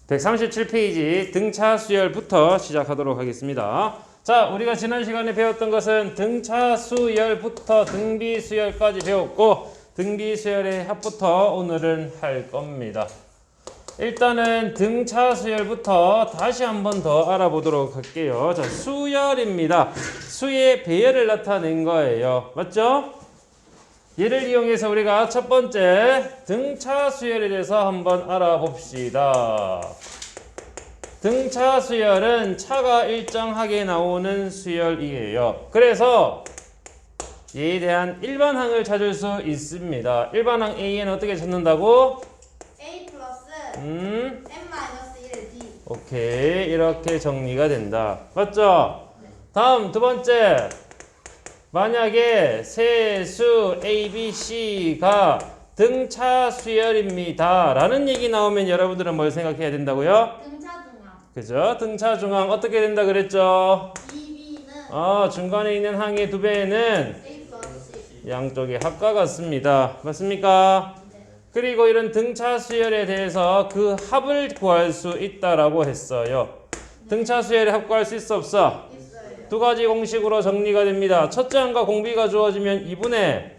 137페이지 등차 수열부터 시작하도록 하겠습니다. 자, 우리가 지난 시간에 배웠던 것은 등차 수열부터 등비 수열까지 배웠고 등비 수열의 합부터 오늘은 할 겁니다. 일단은 등차 수열부터 다시 한 번 더 알아보도록 할게요. 자, 수열입니다. 수의 배열을 나타낸 거예요. 맞죠? 얘를 이용해서 우리가 첫 번째 등차 수열에 대해서 한번 알아봅시다. 등차 수열은 차가 일정하게 나오는 수열이에요. 그래서 얘에 대한 일반항을 찾을 수 있습니다. 일반항 A는 어떻게 찾는다고? A 플러스 M-1의 D. 오케이, 이렇게 정리가 된다. 맞죠? 네. 다음 두 번째, 만약에 세수 A, B, C가 등차 수열입니다 라는 얘기 나오면 여러분들은 뭘 생각해야 된다고요? 등차 중앙. 그죠? 등차 중앙 어떻게 된다 그랬죠? EB는 중간에 있는 항의 두 배는 A 플러스 C. 양쪽의 합과 같습니다. 맞습니까? 네. 그리고 이런 등차 수열에 대해서 그 합을 구할 수 있다라고 했어요. 등차 수열의 합 구할 수 있어 없어? 있어요. 두 가지 공식으로 정리가 됩니다. 첫째 항과 공비가 주어지면 2분의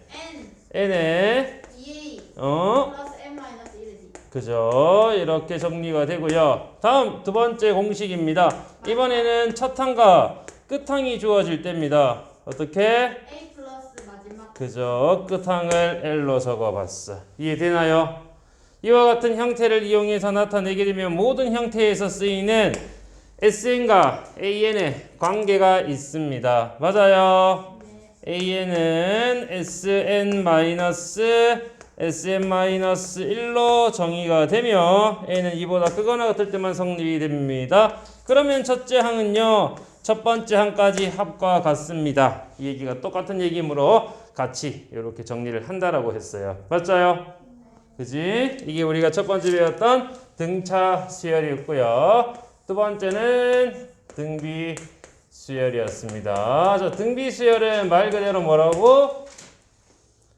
n에 EA 어? 플러스 M-1의 D. 그죠? 이렇게 정리가 되고요. 다음 두 번째 공식입니다. 이번에는 첫 항과 끝 항이 주어질 때입니다. 어떻게? A 플러스 마지막. 그죠? 끝 항을 L로 적어봤어. 이해되나요? 이와 같은 형태를 이용해서 나타내게 되면 모든 형태에서 쓰이는 SN과 AN의 관계가 있습니다. 맞아요? 네. AN은 SN-1로 정의가 되며 N은 이보다 크거나 같을 때만 성립이 됩니다. 그러면 첫째 항은요, 첫 번째 항까지 합과 같습니다. 이 얘기가 똑같은 얘기이므로 같이 이렇게 정리를 한다라고 했어요. 맞아요? 그지? 이게 우리가 첫 번째 배웠던 등차 수열이었고요. 두 번째는 등비 수열이었습니다. 자, 등비 수열은 말 그대로 뭐라고?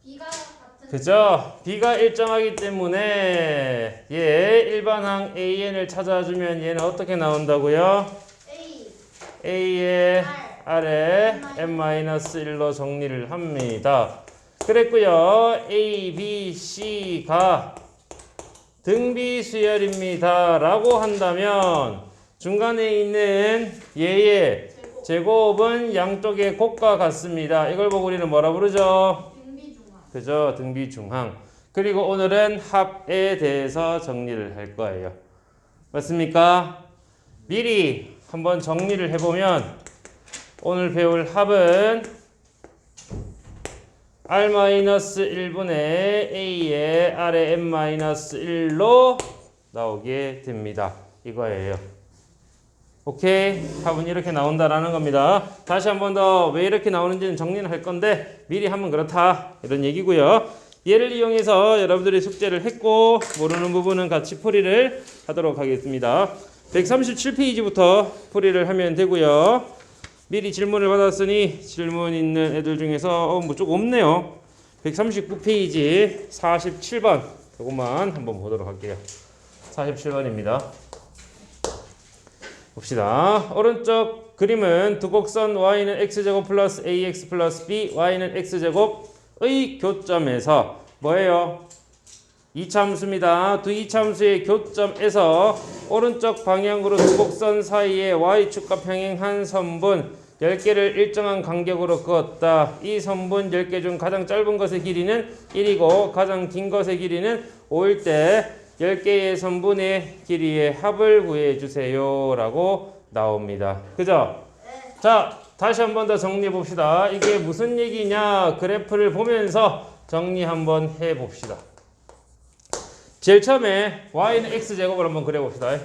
B가 같은. 그죠? B가 일정하기 때문에 얘 일반항 AN을 찾아주면 얘는 어떻게 나온다고요? A A의 아래 M-1로 정리를 합니다. 그랬고요. A, B, C가 등비 수열입니다 라고 한다면 중간에 있는 얘의 제곱은 양쪽의 곱과 같습니다. 이걸 보고 우리는 뭐라 부르죠? 등비 중앙. 그죠? 등비 중항. 그리고 오늘은 합에 대해서 정리를 할 거예요. 맞습니까? 미리 한번 정리를 해보면 오늘 배울 합은 R-1분의 A의 R의 M-1로 나오게 됩니다. 이거예요. 오케이? 합은 이렇게 나온다라는 겁니다. 다시 한 번 더 왜 이렇게 나오는지는 정리는 할 건데 미리 하면 그렇다 이런 얘기고요. 얘를 이용해서 여러분들이 숙제를 했고 모르는 부분은 같이 풀이를 하도록 하겠습니다. 137페이지부터 풀이를 하면 되고요. 미리 질문을 받았으니 질문 있는 애들 중에서 뭐 좀 없네요. 139페이지 47번 이것만 한번 보도록 할게요. 47번입니다. 봅시다. 오른쪽 그림은 두 곡선 y는 x제곱 플러스 ax 플러스 b, y는 x제곱의 교점에서 뭐예요? 이차함수입니다. 두 이차함수의 교점에서 오른쪽 방향으로 두 곡선 사이에 y축과 평행한 선분 10개를 일정한 간격으로 그었다. 이 선분 10개 중 가장 짧은 것의 길이는 1이고 가장 긴 것의 길이는 5일 때 10개의 선분의 길이의 합을 구해주세요 라고 나옵니다. 그죠? 네. 자, 다시 한 번 더 정리해 봅시다. 이게 무슨 얘기냐? 그래프를 보면서 정리 한번 해 봅시다. 제일 처음에 y는 x제곱을 한번 그려봅시다.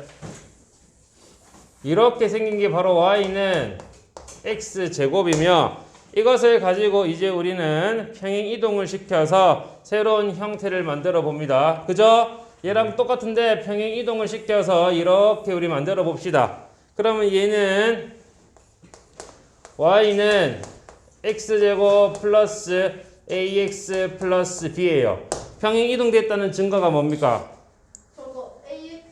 이렇게 생긴 게 바로 y는 x제곱이며 이것을 가지고 이제 우리는 평행 이동을 시켜서 새로운 형태를 만들어 봅니다. 그죠? 얘랑 똑같은데 평행 이동을 시켜서 이렇게 우리 만들어 봅시다. 그러면 얘는 y는 x제곱 플러스 ax 플러스 b예요. 평행 이동됐다는 증거가 뭡니까? 저거 AX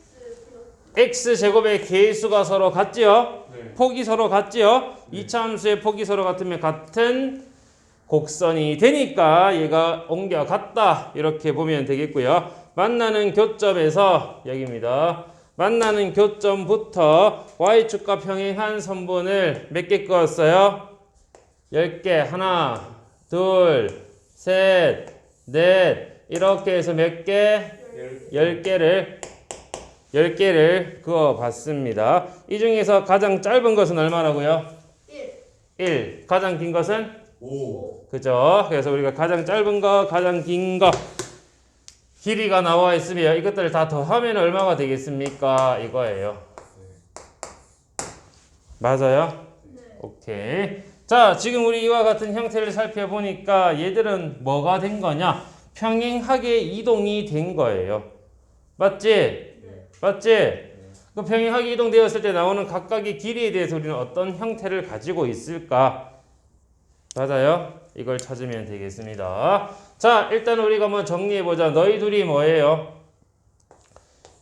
x제곱의 개수가 서로 같지요? 네. 폭이 서로 같지요? 이차함수의 폭이 서로 같으면 같은 곡선이 되니까 얘가 옮겨갔다 이렇게 보면 되겠고요. 만나는 교점에서 여기입니다. 만나는 교점부터 y축과 평행한 선분을 몇 개 그었어요? 10개. 하나, 둘, 셋, 넷 이렇게 해서 몇 개? 10개를 그어봤습니다. 이 중에서 가장 짧은 것은 얼마라고요? 1. 가장 긴 것은? 5. 그죠? 그래서 우리가 가장 짧은 거, 가장 긴 거 길이가 나와 있으면 이것들을 다 더하면 얼마가 되겠습니까? 이거예요. 맞아요? 오케이. 자, 지금 우리 이와 같은 형태를 살펴보니까 얘들은 뭐가 된 거냐? 평행하게 이동이 된 거예요. 맞지? 맞지? 그 평행하게 이동되었을 때 나오는 각각의 길이에 대해서 우리는 어떤 형태를 가지고 있을까? 맞아요? 이걸 찾으면 되겠습니다. 자, 일단 우리가 한번 정리해보자. 너희 둘이 뭐예요?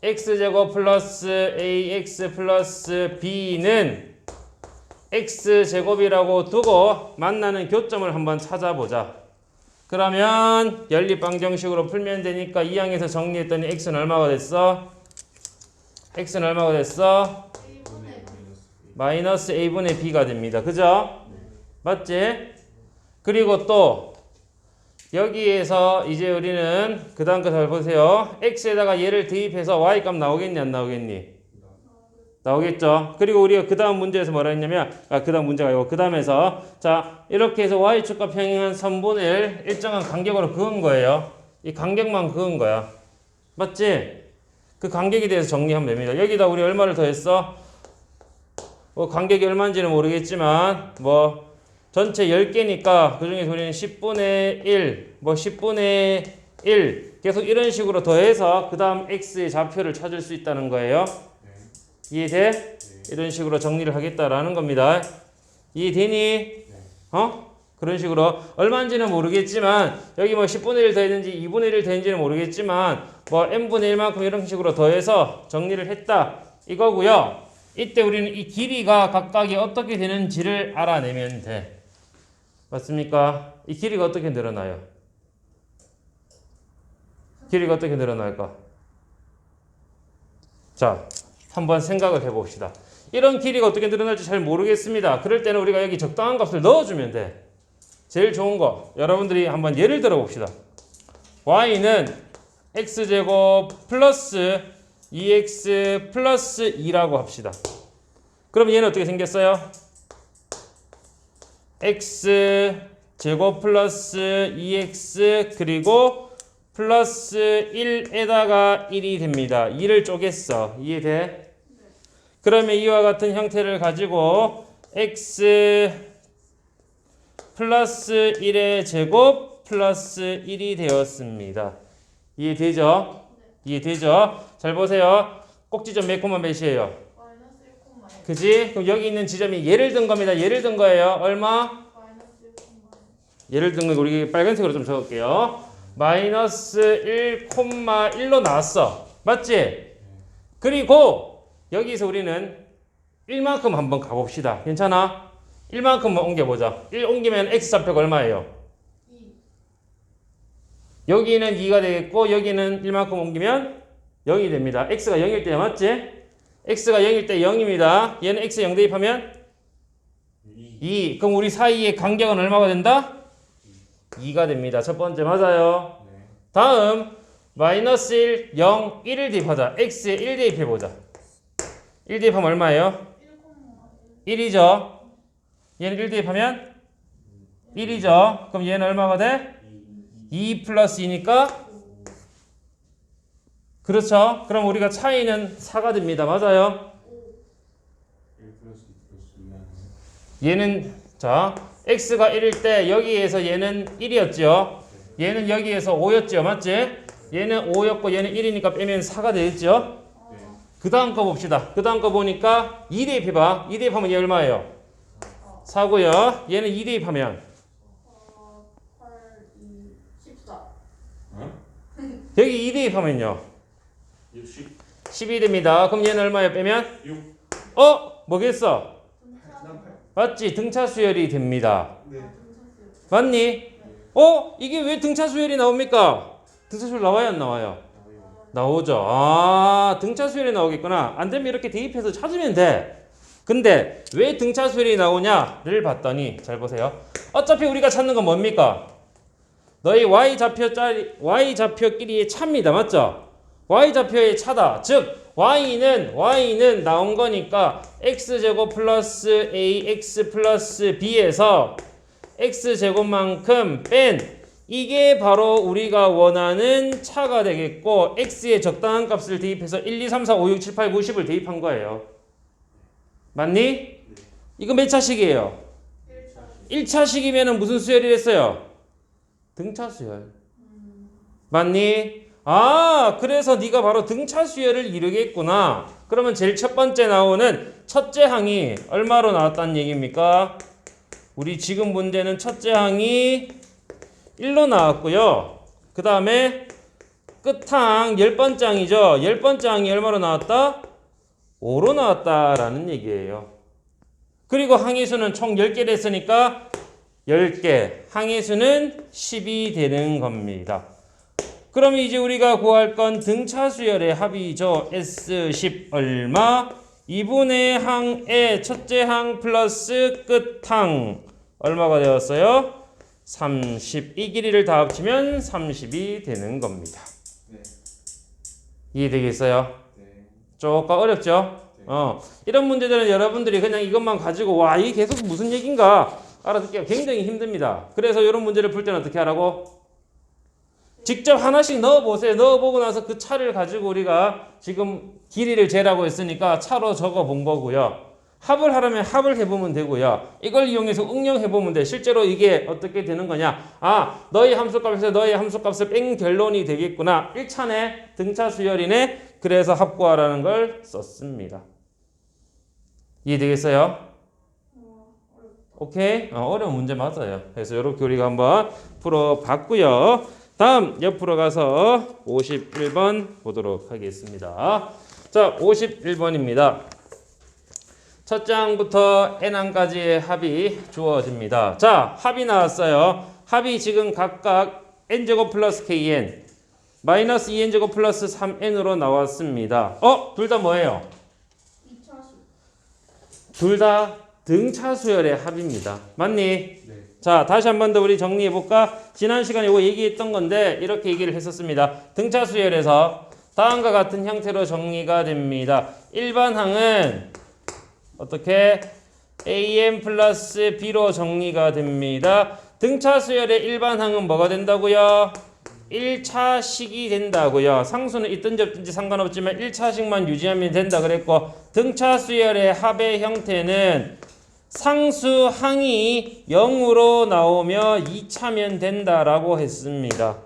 x제곱 플러스 ax 플러스 b는 x제곱이라고 두고 만나는 교점을 한번 찾아보자. 그러면 연립방정식으로 풀면 되니까 이 항에서 정리했더니 x는 얼마가 됐어? x는 얼마가 됐어? 마이너스 a분의 b가 됩니다. 그죠? 맞지? 그리고 또 여기에서 이제 우리는 그 다음 거 잘 보세요. x에다가 얘를 대입해서 y값 나오겠니 안 나오겠니? 나오겠죠. 그리고 우리가 그 다음 문제에서 뭐라 했냐면 그 다음 문제가 아니고 그 다음에서 자 이렇게 해서 y축과 평행한 선분을 일정한 간격으로 그은 거예요. 이 간격만 그은 거야. 맞지? 그 간격에 대해서 정리하면 됩니다. 여기다 우리 얼마를 더했어? 뭐 간격이 얼마인지는 모르겠지만 뭐 전체 10개니까 그 중에서 우리는 10분의 1, 뭐 10분의 1 계속 이런 식으로 더해서 그 다음 x의 좌표를 찾을 수 있다는 거예요. 이해돼? 이런 식으로 정리를 하겠다라는 겁니다. 이해되니? 그런 식으로 얼마인지는 모르겠지만 여기 뭐 10분의 1 더했는지 2분의 1 더했는지는 모르겠지만 뭐 n분의 1만큼 이런 식으로 더해서 정리를 했다 이거고요. 이때 우리는 이 길이가 각각이 어떻게 되는지를 알아내면 돼. 맞습니까? 이 길이가 어떻게 늘어나요? 길이가 어떻게 늘어날까? 자, 한번 생각을 해봅시다. 이런 길이가 어떻게 늘어날지 잘 모르겠습니다. 그럴 때는 우리가 여기 적당한 값을 넣어주면 돼. 제일 좋은 거 여러분들이 한번 예를 들어 봅시다. y는 x제곱 플러스 2x 플러스 2라고 합시다. 그럼 얘는 어떻게 생겼어요? x제곱 플러스 2x 그리고 플러스 1에다가 1이 됩니다. 2를 쪼갰어. 이해돼? 그러면 이와 같은 형태를 가지고 x 플러스 1의 제곱 플러스 1이 되었습니다. 이해되죠? 이해되죠? 잘 보세요. 꼭지점 몇 콤마 몇이에요? 그지? 그럼 여기 있는 지점이 예를 든 겁니다. 예를 든 거예요. 얼마? 예를 든 거 우리 빨간색으로 좀 적을게요. 마이너스 1,1로 나왔어. 맞지? 그리고 여기서 우리는 1만큼 한번 가봅시다. 괜찮아? 1만큼만 옮겨보자. 1 옮기면 x좌표가 얼마예요? 2. 여기는 2가 되겠고 여기는 1만큼 옮기면 0이 됩니다. x가 0일 때 맞지? x가 0일 때 0입니다. 얘는 x 0 대입하면 2. 그럼 우리 사이의 간격은 얼마가 된다? 2가 됩니다. 첫 번째 맞아요. 다음 마이너스 1, 0, 1을 대입하자. x에 1 대입해보자. 1 대입하면 얼마예요? 1이죠. 얘는 1 대입하면 1이죠. 그럼 얘는 얼마가 돼? 2 플러스 2니까 그렇죠. 그럼 우리가 차이는 4가 됩니다. 맞아요. 얘는 자 x가 1일 때 여기에서 얘는 1이었죠. 얘는 여기에서 5였죠. 맞지? 얘는 5였고 얘는 1이니까 빼면 4가 되겠죠. 그 다음 거 봅시다. 그 다음 거 보니까 2 대입해봐. 2 대입하면 얘 얼마예요? 4고요. 얘는 2 대입하면 8, 2, 14. 여기 2 대입하면요. 60. 12 됩니다. 그럼 얘는 얼마에 빼면? 6. 뭐겠어? 맞지? 등차 수열이 됩니다. 네. 맞니? 이게 왜 등차 수열이 나옵니까? 등차 수열 나와요, 안 나와요? 나오죠. 등차 수열이 나오겠구나. 안 되면 이렇게 대입해서 찾으면 돼. 근데 왜 등차 수열이 나오냐를 봤더니 잘 보세요. 어차피 우리가 찾는 건 뭡니까? 너희 y좌표끼리의 차입니다. 맞죠? y좌표의 차다. 즉 y는 나온 거니까 x제곱 플러스 ax 플러스 b에서 x제곱만큼 뺀 이게 바로 우리가 원하는 차가 되겠고 x의 적당한 값을 대입해서 1, 2, 3, 4, 5, 6, 7, 8, 9, 10을 대입한 거예요. 맞니? 이거 몇 차식이에요? 1차식이면 무슨 수열이랬어요? 등차 수열. 맞니? 그래서 네가 바로 등차 수열을 이루겠구나. 그러면 제일 첫 번째 나오는 첫째 항이 얼마로 나왔다는 얘기입니까? 우리 지금 문제는 첫째 항이 1로 나왔고요. 그 다음에 끝항 10번째 항이죠. 10번째 항이 얼마로 나왔다? 5로 나왔다라는 얘기예요. 그리고 항의 수는 총 10개를 했으니까 10개. 항의 수는 10이 되는 겁니다. 그럼 이제 우리가 구할 건 등차 수열의 합이죠. S10 얼마? 2분의 항의 첫째 항 플러스 끝항 얼마가 되었어요? 30. 이 길이를 다 합치면 30이 되는 겁니다. 네. 이해되겠어요? 네. 조금 어렵죠? 네. 이런 문제들은 여러분들이 그냥 이것만 가지고 이게 계속 무슨 얘기인가 알아듣기가 굉장히 힘듭니다. 그래서 이런 문제를 풀 때는 어떻게 하라고? 직접 하나씩 넣어보세요. 넣어보고 나서 그 차를 가지고 우리가 지금 길이를 재라고 했으니까 차로 적어본 거고요. 합을 하려면 합을 해보면 되고요. 이걸 이용해서 응용해보면 돼. 실제로 이게 어떻게 되는 거냐. 너의 함수값에서 너의 함수값을 뺀 결론이 되겠구나. 1차네. 등차 수열이네. 그래서 합 구하라는 걸 썼습니다. 이해되겠어요? 오케이? 어려운 문제 맞아요. 그래서 이렇게 우리가 한번 풀어봤고요. 다음 옆으로 가서 51번 보도록 하겠습니다. 자, 51번입니다. 첫 장부터 n항까지의 합이 주어집니다. 자, 합이 나왔어요. 합이 지금 각각 n제곱 플러스 kn 마이너스 2n제곱 플러스 3n으로 나왔습니다. 둘 다 뭐예요? 2차식. 둘 다 등차 수열의 합입니다. 맞니? 네. 자, 다시 한 번 더 우리 정리해 볼까? 지난 시간에 이거 얘기했던 건데 이렇게 얘기를 했었습니다. 등차 수열에서 다음과 같은 형태로 정리가 됩니다. 일반항은 어떻게? am 플러스 b로 정리가 됩니다. 등차 수열의 일반항은 뭐가 된다고요? 1차식이 된다고요. 상수는 있든지 없든지 상관없지만 1차식만 유지하면 된다 그랬고, 등차 수열의 합의 형태는 상수항이 0으로 나오며 2차면 된다라고 했습니다.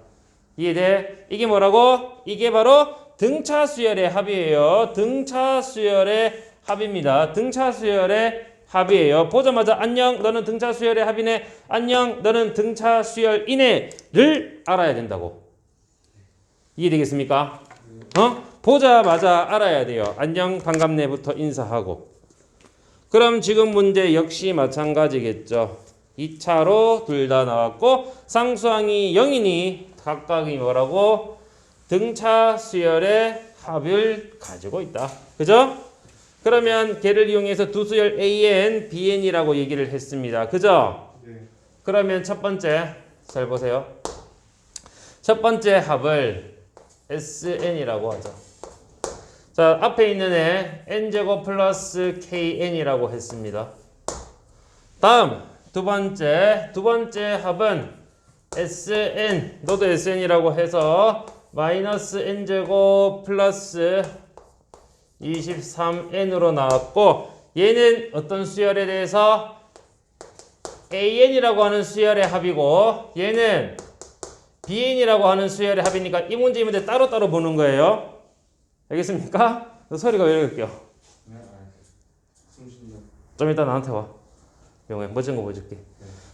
이해돼? 이게 뭐라고? 이게 바로 등차 수열의 합이에요. 등차 수열의 합입니다. 등차 수열의 합이에요. 보자마자 안녕 너는 등차 수열의 합이네. 안녕 너는 등차 수열이네를 알아야 된다고. 이해되겠습니까? 보자마자 알아야 돼요. 안녕 반갑네부터 인사하고. 그럼 지금 문제 역시 마찬가지겠죠. 2차로 둘 다 나왔고 상수항이 0이니 각각이 뭐라고? 등차 수열의 합을 가지고 있다. 그죠? 그러면 걔를 이용해서 두 수열 AN, BN이라고 얘기를 했습니다. 그죠? 네. 그러면 첫 번째 잘 보세요. 첫 번째 합을 SN이라고 하죠. 자, 앞에 있는 애 n제곱 플러스 KN이라고 했습니다. 다음 두 번째 합은 SN, 너도 SN이라고 해서 마이너스 n제곱 플러스 23n으로 나왔고, 얘는 어떤 수열에 대해서 AN이라고 하는 수열의 합이고 얘는 BN이라고 하는 수열의 합이니까 이 문제 따로따로 보는 거예요. 알겠습니까? 소리가 왜 이렇게 껴? 네. 숨 쉬려. 좀 이따 나한테 와. 영어에 멋진 거 보여줄게.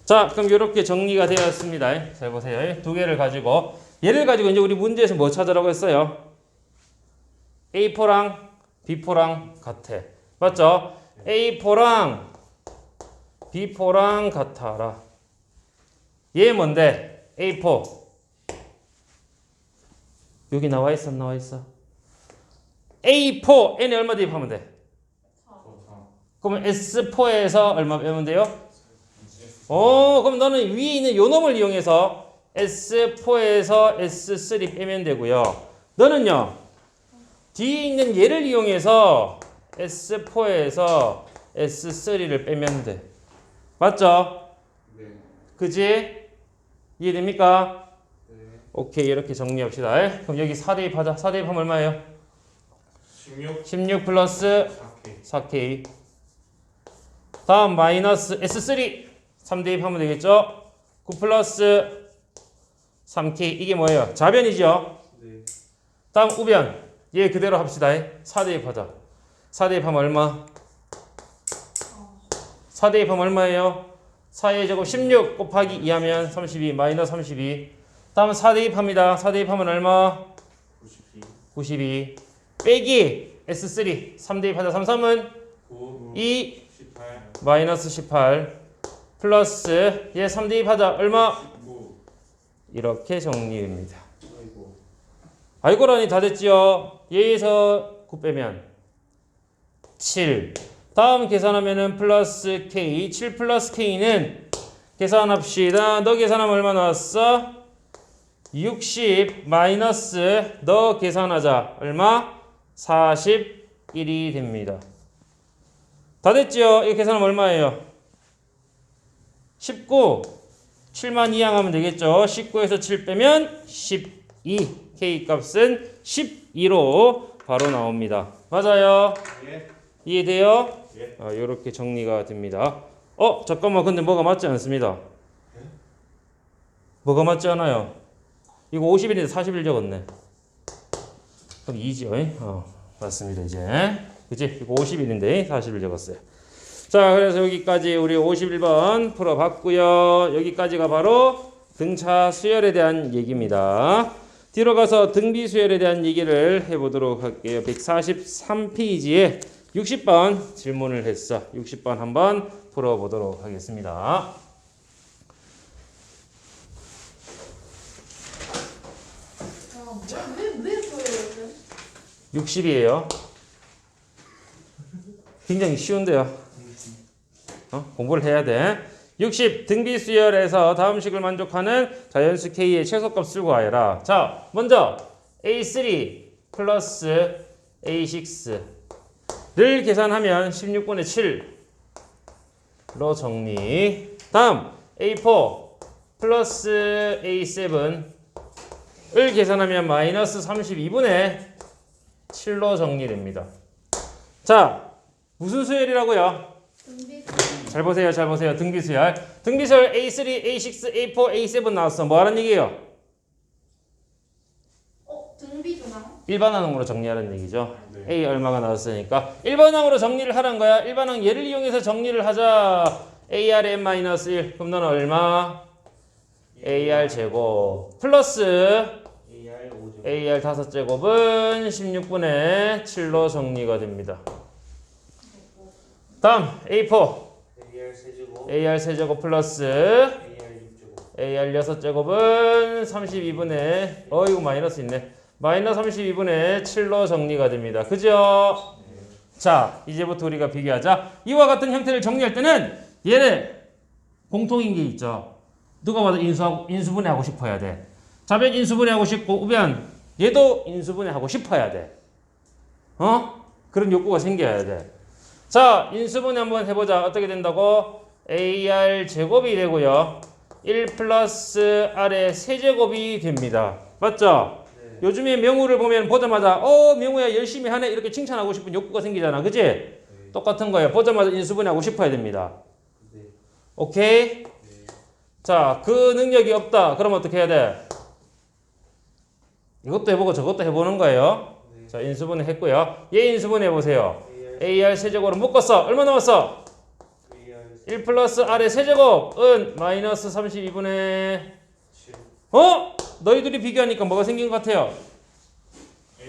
자, 그럼 이렇게 정리가 되었습니다. 잘 보세요. 두 개를 가지고 얘를 가지고 이제 우리 문제에서 뭐 찾으라고 했어요? A4랑 B4랑 같아. 맞죠? A4랑 B4랑 같아라. 얘 뭔데? A4. 여기 나와 있어, 안 나와 있어? A4, N에 얼마 대입하면 돼? 그러면 S4에서 얼마 빼면 돼요? 그럼 너는 위에 있는 요 놈을 이용해서 S4에서 S3 빼면 되고요. 너는요, 뒤에 있는 얘를 이용해서 S4에서 S3를 빼면 돼. 맞죠? 네. 그지? 이해됩니까? 네. 오케이, 이렇게 정리합시다. 그럼 여기 4대입 하자. 4대입하면 얼마예요? 16 16 플러스 4K 4K. 다음 마이너스 S3 3대입하면 되겠죠? 9 플러스 3K. 이게 뭐예요? 좌변이죠? 네. 다음 우변. 얘 그대로 합시다. 4대입하자. 4대입하면 얼마? 4대입하면 얼마예요? 4의 제곱 16 곱하기 2 하면 32 마이너스 32. 다음 4대입합니다. 4대입하면 얼마? 92 92 빼기 S3 3대입하자. 33은 9 2 18 마이너스 18 플러스 얘 3대입하자. 얼마? 19 이렇게 정리됩니다. 아이고 알고라니 다 됐지요? 얘에서 9 빼면 7. 다음 계산하면은 플러스 K. 7 플러스 K는 계산합시다. 너 계산하면 얼마 나왔어? 60 마이너스 너 계산하자. 얼마? 41이 됩니다. 다 됐지요? 이거 계산하면 얼마예요? 19. 7만 이항하면 되겠죠? 19에서 7 빼면 12. K 값은 12로 바로 나옵니다. 맞아요? 예. 이해돼요? 예. 이렇게 정리가 됩니다. 잠깐만. 근데 뭐가 맞지 않습니다. 뭐가 맞지 않아요? 이거 50일인데 40일 적었네. 그럼 2죠. 맞습니다. 이제. 그치? 이거 50일인데 40일 적었어요. 자, 그래서 여기까지 우리 51번 풀어봤고요. 여기까지가 바로 등차 수열에 대한 얘기입니다. 뒤로 가서 등비 수열에 대한 얘기를 해보도록 할게요. 143페이지에 60번 질문을 했어. 60번 한번 풀어보도록 하겠습니다. 왜 그래요? 60이에요. 굉장히 쉬운데요. 공부를 해야 돼. 60 등비 수열에서 다음 식을 만족하는 자연수 K의 최소값 쓸고 와라. 자, 먼저 A3 플러스 A6를 계산하면 16분의 7로 정리. 다음 A4 플러스 A7을 계산하면 마이너스 32분의 7로 정리됩니다. 자, 무슨 수열이라고요? 잘 보세요, 잘 보세요. 등비수열. 등비수열 A3, A6, A4, A7 나왔어. 뭐 하는 얘기예요? 등비준항? 일반항으로 정리하는 얘기죠. 네. A 얼마가 나왔으니까 일반항으로 정리를 하는 거야. 일반항 얘를 이용해서 정리를 하자. ARN-1 그럼 너는 얼마? AR 제곱 플러스 AR 5제곱 AR 5제곱은 16분의 7로 정리가 됩니다. 다음 A4 AR 세제곱 AR 세제곱 플러스 AR 6제곱 AR 6제곱은 32분의 이거 마이너스 있네. 마이너스 32분의 7로 정리가 됩니다. 그죠? 자, 이제부터 우리가 비교하자. 이와 같은 형태를 정리할 때는 얘는 공통인 게 있죠. 누가 봐도 인수분해하고 싶어야 돼. 좌변 인수분해하고 싶고 우변 얘도 인수분해하고 싶어야 돼. 그런 욕구가 생겨야 돼. 자, 인수분해 한번 해보자. 어떻게 된다고? AR 제곱이 되고요. 1 플러스 R의 세제곱이 됩니다. 맞죠? 네. 요즘에 명우를 보면 보자마자 명우야 열심히 하네 이렇게 칭찬하고 싶은 욕구가 생기잖아. 그치? 네. 똑같은 거예요. 보자마자 인수분해하고 싶어야 됩니다. 네. 오케이? 네. 자, 그 능력이 없다. 그럼 어떻게 해야 돼? 이것도 해보고 저것도 해보는 거예요. 네. 자, 인수분해 했고요. 얘 인수분해 해보세요. AR AR 세제곱으로 묶었어. 얼마 남았어? AR 1 플러스 R의 세제곱은 마이너스 32분의 7 너희들이 비교하니까 뭐가 생긴 것 같아요?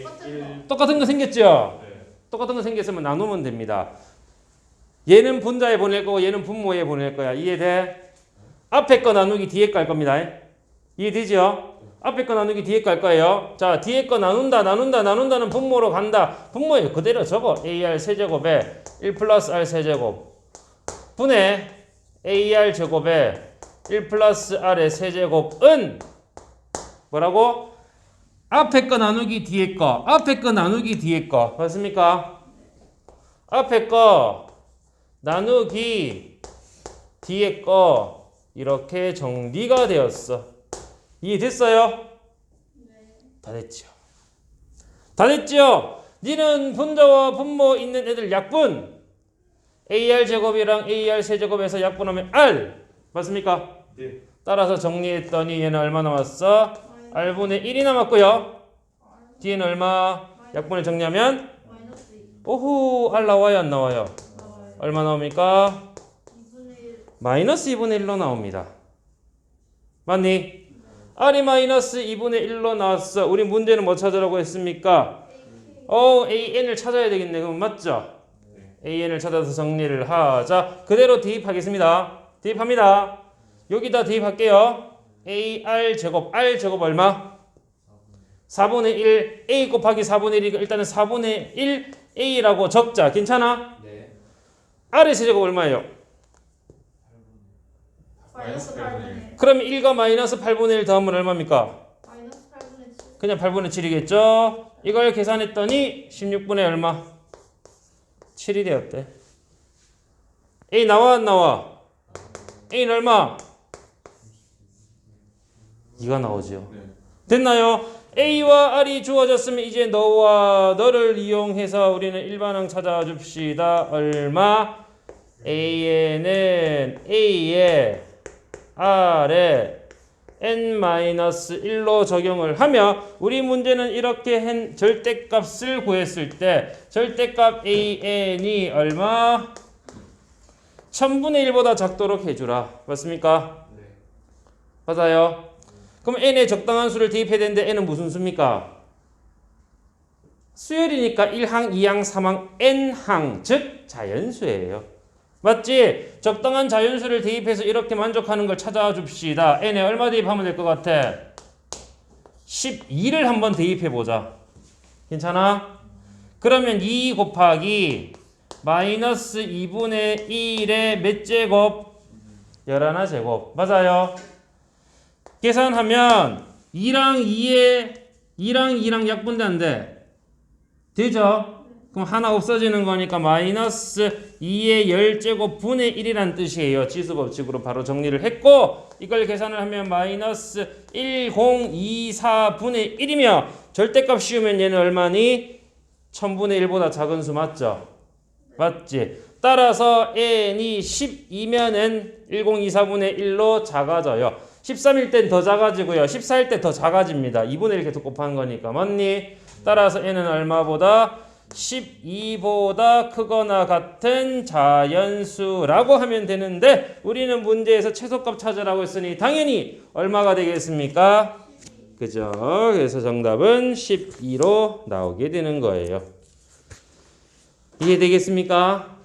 똑같은 똑같은 거 생겼죠? 네. 똑같은 거 생겼으면 나누면 됩니다. 얘는 분자에 보낼 거고 얘는 분모에 보낼 거야. 이해돼? 앞에 거 나누기 뒤에 거 할 겁니다. 이해되죠? 앞에 거 나누기 뒤에 거 할 거예요. 자, 뒤에 거 나눈다는 분모로 간다. 분모에 그대로 적어. AR 세제곱에 1 플러스 R 세제곱 분의 AR 제곱에 1 플러스 R의 세제곱은 뭐라고? 앞에 거 나누기 뒤에 거, 앞에 거 나누기 뒤에 거. 맞습니까? 앞에 거 나누기 뒤에 거 이렇게 정리가 되었어. 이해됐어요? 다 됐죠. 다 됐죠? 니는 분자와 분모 있는 애들 약분 AR 제곱이랑 AR 세제곱에서 약분하면 R 맞습니까? 네. 따라서 정리했더니 얘는 얼마 남았어? R분의 1이 남았고요. 뒤에는 얼마? 약분을 정리하면 마이너스 2 오호 R 나와요 안 나와요? 나와요. 얼마 나옵니까? 2분의 1 마이너스 2분의 1로 나옵니다. 맞니? R이 마이너스 2분의 1로 나왔어. 우리 문제는 뭐 찾으라고 했습니까? AN을 찾아야 되겠네. 그럼 맞죠? AN을 찾아서 정리를 하자. 그대로 대입하겠습니다. 대입합니다. 여기다 대입할게요. AR 제곱, R 제곱 얼마? 4분의 1, A 곱하기 4분의 1이니까 일단은 4분의 1 A라고 적자. 괜찮아? 네. R의 세제곱 얼마예요? 마이너스 8분의 1 그럼 1과 마이너스 8분의 1 더하면 얼마입니까? 마이너스 8분의 7 그냥 8분의 7이겠죠? 이걸 계산했더니 16분의 얼마? 7이 되었대. A 나와 안 나와? A는 얼마? 2가 나오죠. 네. 됐나요? A와 R이 주어졌으면 이제 너와 너를 이용해서 우리는 일반항 찾아줍시다. 얼마? AN은 A에 R에 n-1로 적용을 하며 우리 문제는 이렇게 절대값을 구했을 때 절대값 AN이 얼마? 1000분의 1보다 작도록 해주라. 맞습니까? 네. 맞아요. 그럼 n에 적당한 수를 대입해야 되는데 n은 무슨 수입니까? 수열이니까 1항, 2항, 3항, n항 즉 자연수예요. 맞지? 적당한 자연수를 대입해서 이렇게 만족하는 걸 찾아줍시다. n에 얼마 대입하면 될 것 같아? 12를 한번 대입해보자. 괜찮아? 그러면 2 곱하기 마이너스 2분의 1의 몇 제곱? 11제곱. 맞아요? 계산하면 2랑 2랑 약분되는데 되죠? 그럼 하나 없어지는 거니까 마이너스 2의 10제곱 분의 1이란 뜻이에요. 지수법칙으로 바로 정리를 했고 이걸 계산을 하면 마이너스 1024분의 1이며 절대값 씌우면 얘는 얼마니? 1000분의 1보다 작은 수 맞죠? 맞지? 따라서 n이 10이면은 1024분의 1로 작아져요. 13일 땐 더 작아지고요. 14일 때 더 작아집니다. 2분의 1 계속 곱하는 거니까. 맞니? 따라서 n은 얼마보다? 12보다 크거나 같은 자연수라고 하면 되는데 우리는 문제에서 최소값 찾으라고 했으니 당연히 얼마가 되겠습니까? 그죠? 그래서 정답은 12로 나오게 되는 거예요. 이해되겠습니까?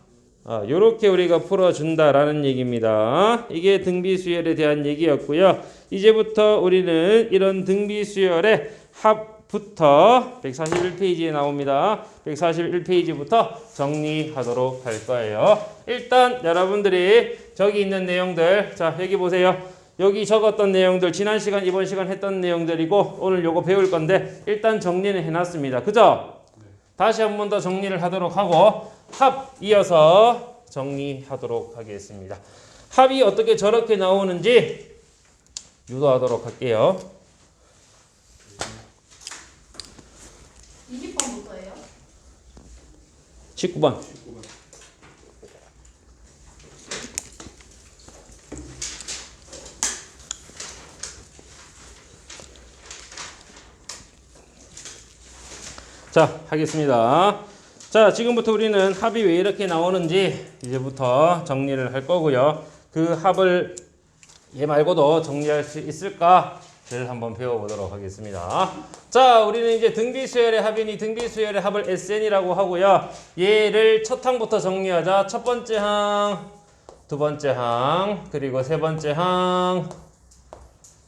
요렇게 우리가 풀어준다라는 얘기입니다. 이게 등비수열에 대한 얘기였고요. 이제부터 우리는 이런 등비수열의 합부터 141페이지에 나옵니다. 141페이지부터 정리하도록 할 거예요. 일단 여러분들이 저기 있는 내용들, 자 여기 보세요. 여기 적었던 내용들 지난 시간 이번 시간 했던 내용들이고 오늘 요거 배울 건데 일단 정리는 해놨습니다. 그죠? 다시 한 번 더 정리를 하도록 하고 합 이어서 정리하도록 하겠습니다. 합이 어떻게 저렇게 나오는지 유도하도록 할게요. 20번부터예요? 19번. 자, 하겠습니다. 자, 지금부터 우리는 합이 왜 이렇게 나오는지 이제부터 정리를 할 거고요. 그 합을 얘 말고도 정리할 수 있을까? 를 한번 배워보도록 하겠습니다. 자, 우리는 이제 등비수열의 합이니 등비수열의 합을 SN이라고 하고요. 얘를 첫 항부터 정리하자. 첫 번째 항, 두 번째 항, 그리고 세 번째 항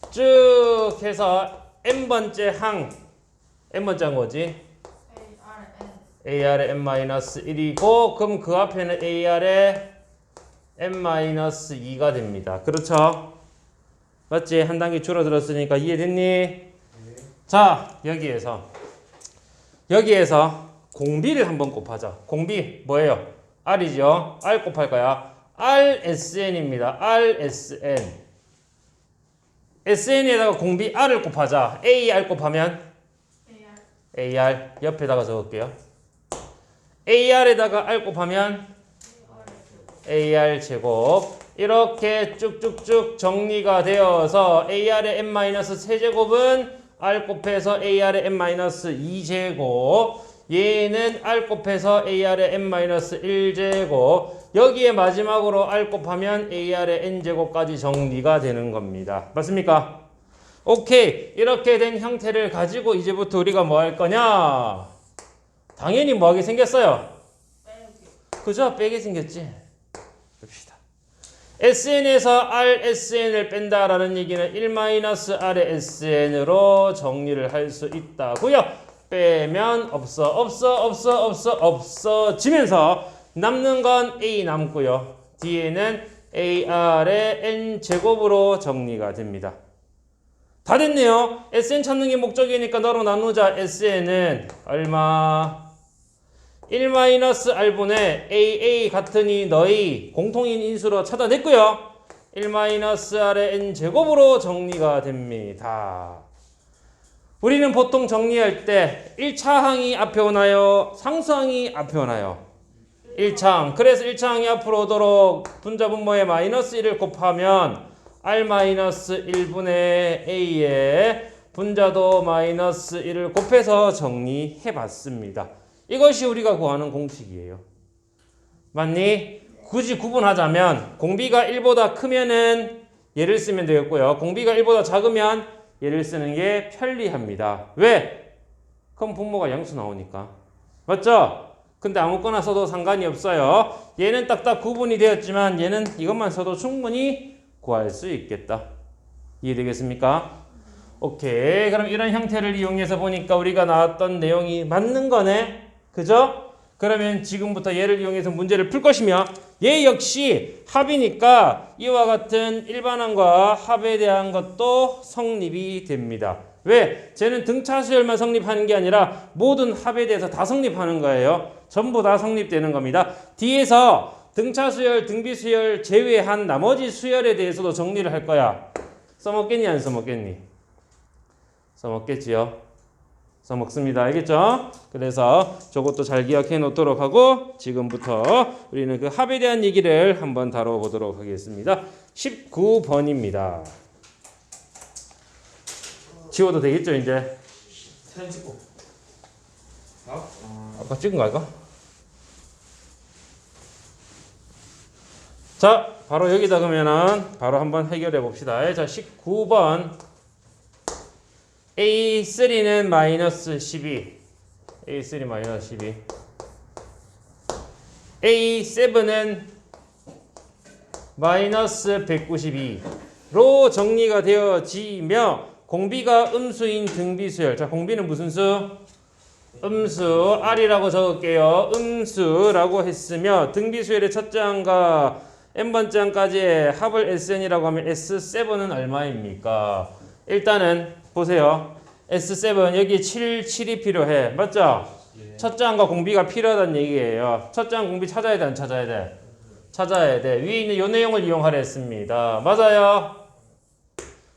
쭉 해서 n번째 항. n번째 항 뭐지? AR의 n-1이고 그럼 그 앞에는 AR의 n-2가 됩니다. 그렇죠? 맞지? 한 단계 줄어들었으니까 이해됐니? 자, 여기에서 공비를 한번 곱하자. 공비 뭐예요? R이죠? R 곱할 거야. RSN입니다. RSN. SN에다가 공비 R을 곱하자. AR 곱하면 AR 옆에다가 적을게요. AR에다가 R 곱하면 AR 제곱. 이렇게 쭉쭉쭉 정리가 되어서 AR의 n-3제곱은 R 곱해서 AR의 n-2제곱, 얘는 R 곱해서 AR의 n-1제곱, 여기에 마지막으로 R 곱하면 AR의 n제곱까지 정리가 되는 겁니다. 맞습니까? 오케이. 이렇게 된 형태를 가지고 이제부터 우리가 뭐 할 거냐? 당연히 뭐 하게 생겼어요? 그죠? 빼게 생겼지? 봅시다. SN에서 RSN을 뺀다라는 얘기는 1-R의 SN으로 정리를 할 수 있다고요. 빼면 없어지면서 남는 건 A 남고요. 뒤에는 AR의 N제곱으로 정리가 됩니다. 다 됐네요. SN 찾는 게 목적이니까 너로 나누자. SN은 얼마? 1-R분의 AA 같으니 너희 공통인 인수로 찾아냈고요. 1-R의 N제곱으로 정리가 됩니다. 우리는 보통 정리할 때 1차항이 앞에 오나요? 상수항이 앞에 오나요? 1차항. 그래서 1차항이 앞으로 오도록 분자 분모에 -1을 곱하면 R-1분의 A에 분자도 -1을 곱해서 정리해 봤습니다. 이것이 우리가 구하는 공식이에요. 맞니? 굳이 구분하자면 공비가 1보다 크면은 얘를 쓰면 되겠고요. 공비가 1보다 작으면 얘를 쓰는 게 편리합니다. 왜? 그럼 분모가 양수 나오니까. 맞죠? 근데 아무거나 써도 상관이 없어요. 얘는 딱딱 구분이 되었지만 얘는 이것만 써도 충분히 구할 수 있겠다. 이해되겠습니까? 오케이. 그럼 이런 형태를 이용해서 보니까 우리가 나왔던 내용이 맞는 거네. 그죠? 그러면 지금부터 얘를 이용해서 문제를 풀 것이며 얘 역시 합이니까 이와 같은 일반항과 합에 대한 것도 성립이 됩니다. 왜? 쟤는 등차수열만 성립하는 게 아니라 모든 합에 대해서 다 성립하는 거예요. 전부 다 성립되는 겁니다. 뒤에서 등차수열, 등비수열 제외한 나머지 수열에 대해서도 정리를 할 거야. 써먹겠니 안 써먹겠니? 써먹겠지요. 써먹습니다. 알겠죠? 그래서 저것도 잘 기억해 놓도록 하고 지금부터 우리는 그 합에 대한 얘기를 한번 다뤄보도록 하겠습니다. 19번입니다. 지워도 되겠죠 이제? 사진 찍고. 아까 찍은 거 아닐까? 자, 바로 여기다 그러면은 바로 한번 해결해 봅시다. 자, 19번. A3는 -12. A3 -12. A7은 -192로 정리가 되어지며 공비가 음수인 등비수열. 자, 공비는 무슨 수? 음수. R이라고 적을게요. 음수라고 했으며 등비수열의 첫째 항과 n번째 항까지의 합을 SN이라고 하면 S7은 얼마입니까? 일단은 보세요. S7 여기 7이 필요해. 맞죠? 예. 첫째 항과 공비가 필요하다는 얘기예요. 첫째 항 공비 찾아야 돼, 안 찾아야 돼? 찾아야 돼. 위에 있는 이 내용을 이용하려 했습니다. 맞아요.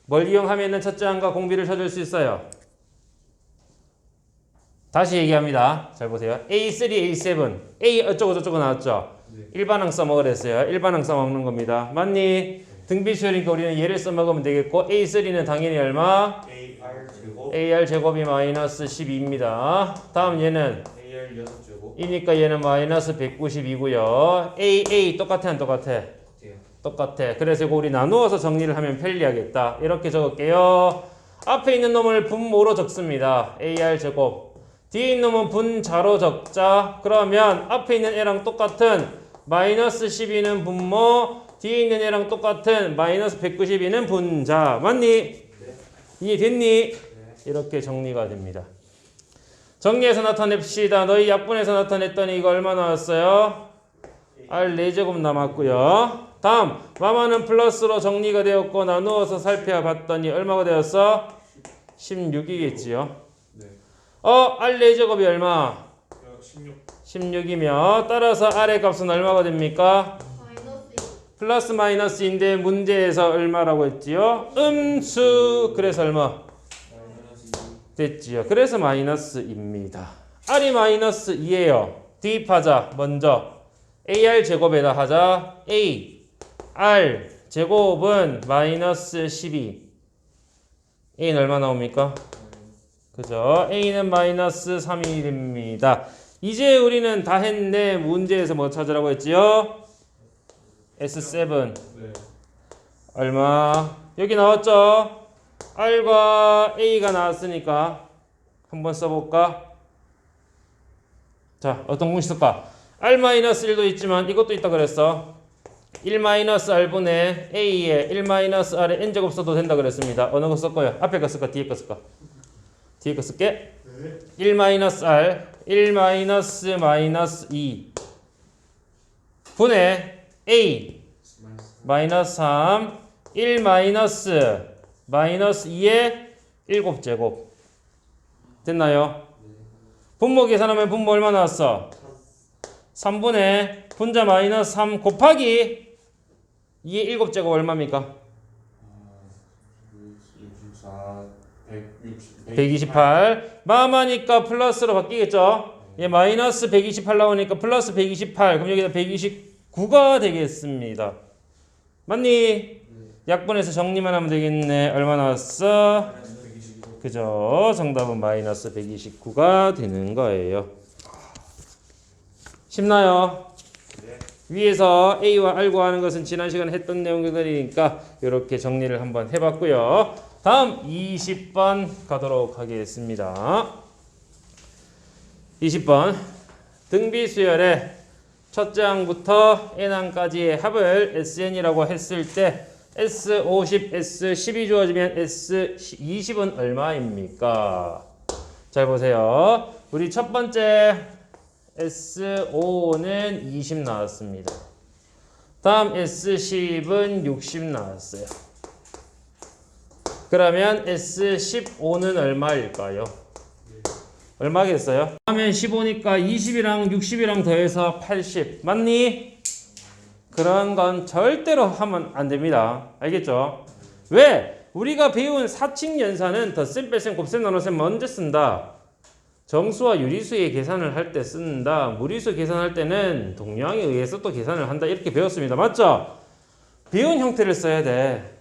뭘 이용하면 첫째 항과 공비를 찾을 수 있어요? 다시 얘기합니다. 잘 보세요. A3, A7. A 어쩌고 저쩌고 나왔죠? 네. 일반항 써먹으랬어요. 일반항 써먹는 겁니다. 맞니? 등비수열이니까 우리는 얘를 써먹으면 되겠고 A3는 당연히 얼마? AR 제곱. AR 제곱이 -12입니다. 다음 얘는 AR 6제곱. 이니까 얘는 -192고요. AA 똑같아 안 똑같아? 똑같아. 그래서 이거 우리 나누어서 정리를 하면 편리하겠다. 이렇게 적을게요. 앞에 있는 놈을 분모로 적습니다. AR 제곱. 뒤에 있는 놈은 분자로 적자. 그러면 앞에 있는 애랑 똑같은 마이너스 12는 분모, 뒤에 있는 애랑 똑같은 마이너스 192는 분자. 맞니? 네. 이해됐니? 네. 이렇게 정리가 됩니다. 정리해서 나타냅시다. 너희 약분해서 나타냈더니 이거 얼마 나왔어요? R 4제곱 남았고요. 다음 마마는 플러스로 정리가 되었고 나누어서 살펴봤더니 얼마가 되었어? 16이겠지요. 네. R 4제곱이 얼마? 16. 16이며 따라서 R의 값은 얼마가 됩니까? 마이너스 플러스 마이너스인데 문제에서 얼마라고 했지요? 음수. 그래서 얼마? 마이너스 됐지요. 그래서 마이너스입니다. R이 마이너스 2예요. 대입하자. 먼저 AR 제곱에다 하자. AR 제곱은 마이너스 12. A는 얼마 나옵니까? 그죠? A는 마이너스 3이 됩니다. 이제 우리는 다 했네. 문제에서 뭐 찾으라고 했지요? S7 네. 얼마? 여기 나왔죠? R과 A가 나왔으니까 한번 써볼까? 자, 어떤 공식 쓸까? R-1도 있지만 이것도 있다 그랬어. 1-R분의 A에 1-R에 N제곱 써도 된다 그랬습니다. 어느 거 쓸 거야? 앞에 거 쓸까? 뒤에 거 쓸까? 뒤에 거 쓸게. 네. 1-R 1-2 분의 A 마이너스 3 1-2의 7제곱 됐나요? 분모 계산하면 분모 얼마 나왔어? 3분의 분자 마이너스 3 곱하기 2의 7제곱 얼마입니까? 64 128 마마니까 플러스로 바뀌겠죠? 얘 마이너스 128 나오니까 플러스 128 그럼 여기다 129가 되겠습니다. 맞니? 약분해서 정리만 하면 되겠네. 얼마 나왔어? 그죠? 정답은 마이너스 129가 되는 거예요. 쉽나요? 네. 위에서 A와 R 구하는 것은 지난 시간에 했던 내용들이니까 이렇게 정리를 한번 해봤고요. 다음 20번 가도록 하겠습니다. 20번 등비수열의 첫째 항부터 n항까지의 합을 SN이라고 했을 때 S50, S10이 주어지면 S20은 얼마입니까? 잘 보세요. 우리 첫 번째 S5는 20 나왔습니다. 다음 S10은 60 나왔어요. 그러면 S15는 얼마일까요? 얼마겠어요? 하면 15니까 20이랑 60이랑 더해서 80 맞니? 그런 건 절대로 하면 안 됩니다. 알겠죠? 왜? 우리가 배운 사칙연산은 덧셈, 뺄셈, 곱셈, 나눗셈 먼저 쓴다. 정수와 유리수의 계산을 할 때 쓴다. 무리수 계산할 때는 동량에 의해서 또 계산을 한다. 이렇게 배웠습니다. 맞죠? 배운 형태를 써야 돼.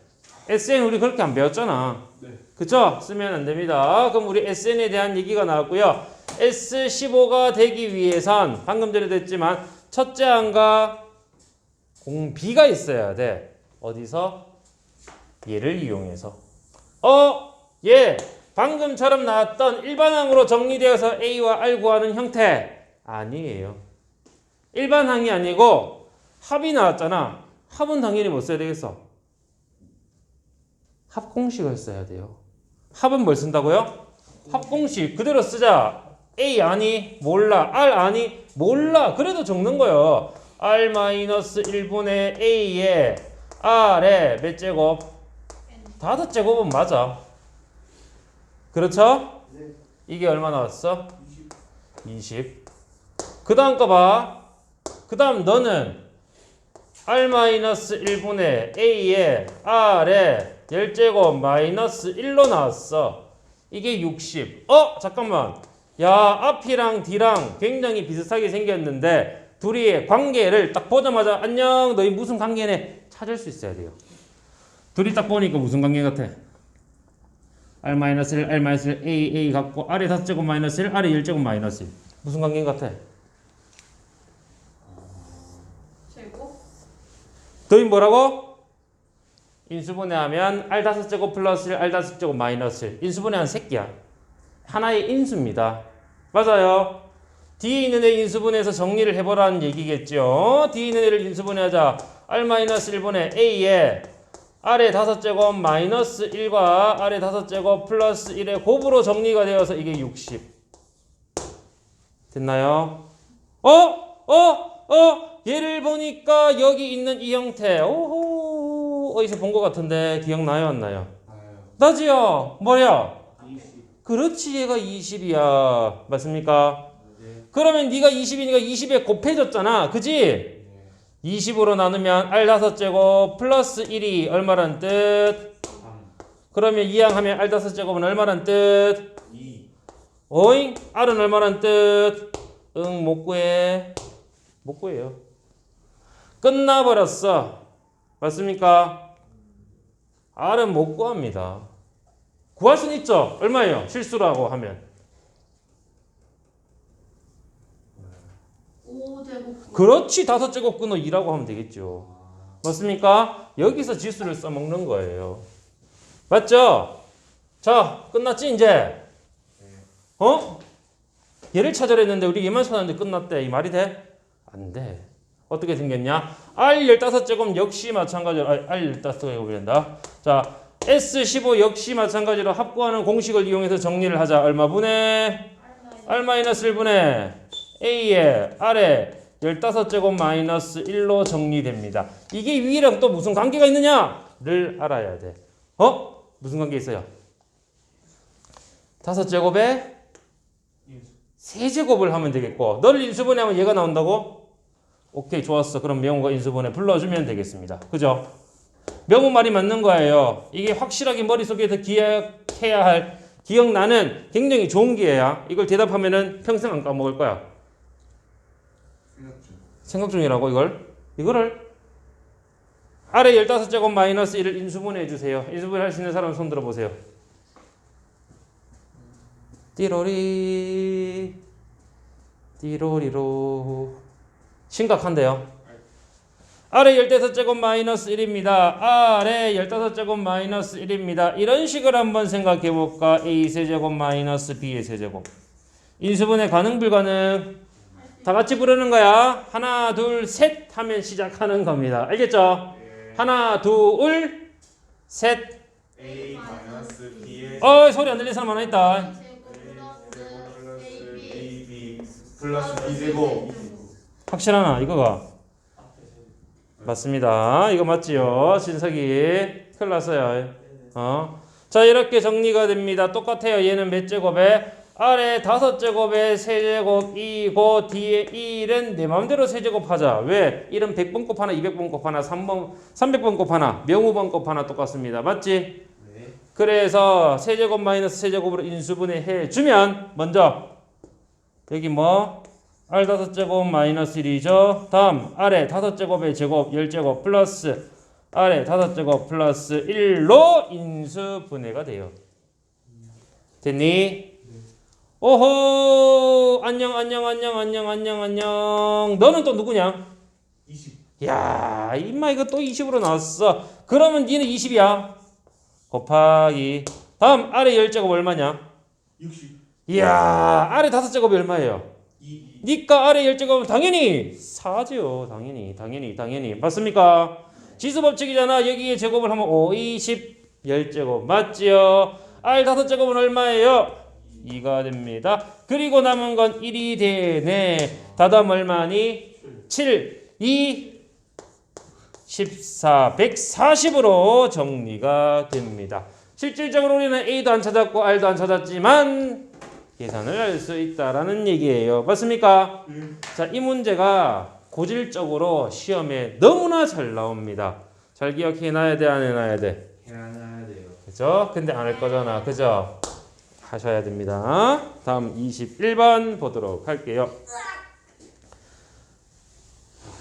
SN 우리 그렇게 안 배웠잖아. 네. 그쵸? 쓰면 안 됩니다. 그럼 우리 SN에 대한 얘기가 나왔고요. S15가 되기 위해선 방금 전에도 했지만 첫째 항과 공비가 있어야 돼. 어디서? 얘를 이용해서. 얘 방금처럼 나왔던 일반항으로 정리되어서 A와 R 구하는 형태 아니에요. 일반항이 아니고 합이 나왔잖아. 합은 당연히 뭐 써야 되겠어? 합공식을 써야 돼요. 합은 뭘 쓴다고요? 합공식 그대로 쓰자. A 아니? 몰라. R 아니? 몰라. 그래도 적는 거예요. R-1분의 A에 R에 몇 제곱? 5제곱은 맞아. 그렇죠? 네. 이게 얼마 나왔어? 20. 그 다음 거 봐. 그 다음 너는 R-1분의 A에 R에 10제곱 마이너스 1로 나왔어. 이게 60. 잠깐만. 야, 앞이랑 뒤랑 굉장히 비슷하게 생겼는데 둘이의 관계를 딱 보자마자 안녕 너희 무슨 관계네 찾을 수 있어야 돼요. 둘이 딱 보니까 무슨 관계 같아? R-1, R-1, A 같고 R에 5제곱 마이너스 1, R에 1제곱 마이너스 1. 무슨 관계 같아? 제곱 너희 뭐라고? 인수분해하면 R5제곱 플러스 1, R5제곱 마이너스 1. 인수분해한 새끼야. 하나의 인수입니다. 맞아요. 뒤에 있는 애 인수분해해서 정리를 해보라는 얘기겠죠. 뒤에 있는 애를 인수분해하자. R-1분의 A에 R의 5제곱 마이너스 1과 R의 5제곱 플러스 1의 곱으로 정리가 되어서 이게 60. 됐나요? 얘를 보니까 여기 있는 이 형태. 오호, 어디서 본 것 같은데 기억나요, 안 나요? 나지요? 뭐야? 20. 그렇지, 얘가 20이야. 맞습니까? 네. 그러면 네가 20이니까 20에 곱해졌잖아. 그지? 네. 20으로 나누면 R5제곱 플러스 1이 얼마란 뜻? 3. 그러면 이항하면 R5제곱은 얼마란 뜻? 2. 어잉? R은 얼마란 뜻? 응, 못 구해. 못 구해요. 끝나버렸어. 맞습니까? R은 못 구합니다. 구할 수는 있죠. 얼마예요? 실수라고 하면. 5제곱. 그렇지. 5제곱 끊어 2라고 하면 되겠죠. 맞습니까? 여기서 지수를 써먹는 거예요. 맞죠? 자, 끝났지 이제? 얘를 찾으려 했는데 우리 얘만 찾았는데 끝났대. 이 말이 돼? 안 돼. 어떻게 생겼냐? R15제곱 역시 마찬가지로 R15제곱이란다. 자, S15 역시 마찬가지로 합구하는 공식을 이용해서 정리를 하자. 얼마분의? R-1분의 A에 R에 15제곱 마이너스 1로 정리됩니다. 이게 위랑 또 무슨 관계가 있느냐를 알아야 돼. 무슨 관계 있어요? 5제곱에 세제곱을 하면 되겠고, 너를 인수분해하면 얘가 나온다고? 오케이, 좋았어. 그럼 명호가 인수분해 불러주면 되겠습니다. 그죠? 명호 말이 맞는 거예요. 이게 확실하게 머릿속에서 기억해야 할, 기억나는 굉장히 좋은 기회야. 이걸 대답하면은 평생 안 까먹을 거야. 생각 중이라고 이거를 아래 15제곱 마이너스 1을 인수분해 해주세요. 인수분해 할 수 있는 사람 손 들어보세요. 띠로리 띠로리로 심각한데요. 아래 15제곱 마이너스 1입니다. 아래 15제곱 마이너스 1입니다. 이런 식을 한번 생각해 볼까? A 세제곱 마이너스 B의 세제곱. 인수분해 가능 불가능? 다 같이 부르는 거야. 하나 둘 셋 하면 시작하는 겁니다. 알겠죠? 하나 둘 셋. A 마이너스 B의 소리 안 들리는 사람 하나 있다. AB 플러스 B제곱. 확실하나 이거가? 맞습니다. 이거 맞지요? 진석이 큰일 났어요. 자, 이렇게 정리가 됩니다. 똑같아요. 얘는 몇 제곱에? 아래 5제곱에 세제곱이고 뒤에 1은 내 마음대로 세제곱 하자. 왜? 1은 100번 곱 하나, 200번 곱 하나, 300번 곱 하나, 명후번 곱 하나 똑같습니다. 맞지? 네. 그래서 세제곱 마이너스 세제곱으로 인수분해 해주면 먼저 여기 뭐? R5제곱 마이너스 1이죠. 다음 아래 5제곱의 제곱 10제곱 플러스 아래 5제곱 플러스 1로 인수분해가 돼요. 됐니? 오호, 안녕. 너는 또 누구냐? 20. 야, 임마 이거 또 20으로 나왔어. 그러면 니는 20이야. 곱하기 다음 아래 10제곱 얼마냐? 60. 이야, 아래 5제곱이 얼마예요? 2. 니까 아래 10제곱은 당연히 4죠. 당연히. 맞습니까? 지수법칙이잖아. 여기에 제곱을 하면 5, 20, 10제곱. 맞지요? R 5제곱은 얼마예요? 2가 됩니다. 그리고 남은 건 1이 되네. 다담 얼마니? 7, 2, 14, 140으로 정리가 됩니다. 실질적으로 우리는 A도 안 찾았고 R도 안 찾았지만 계산을 할 수 있다라는 얘기예요. 맞습니까? 자, 이 문제가 고질적으로 시험에 너무나 잘 나옵니다. 잘 기억해 놔야 돼, 안 해놔야 돼? 해놔야 돼요. 그죠? 근데 안 할 거잖아. 그죠? 하셔야 됩니다. 다음 21번 보도록 할게요.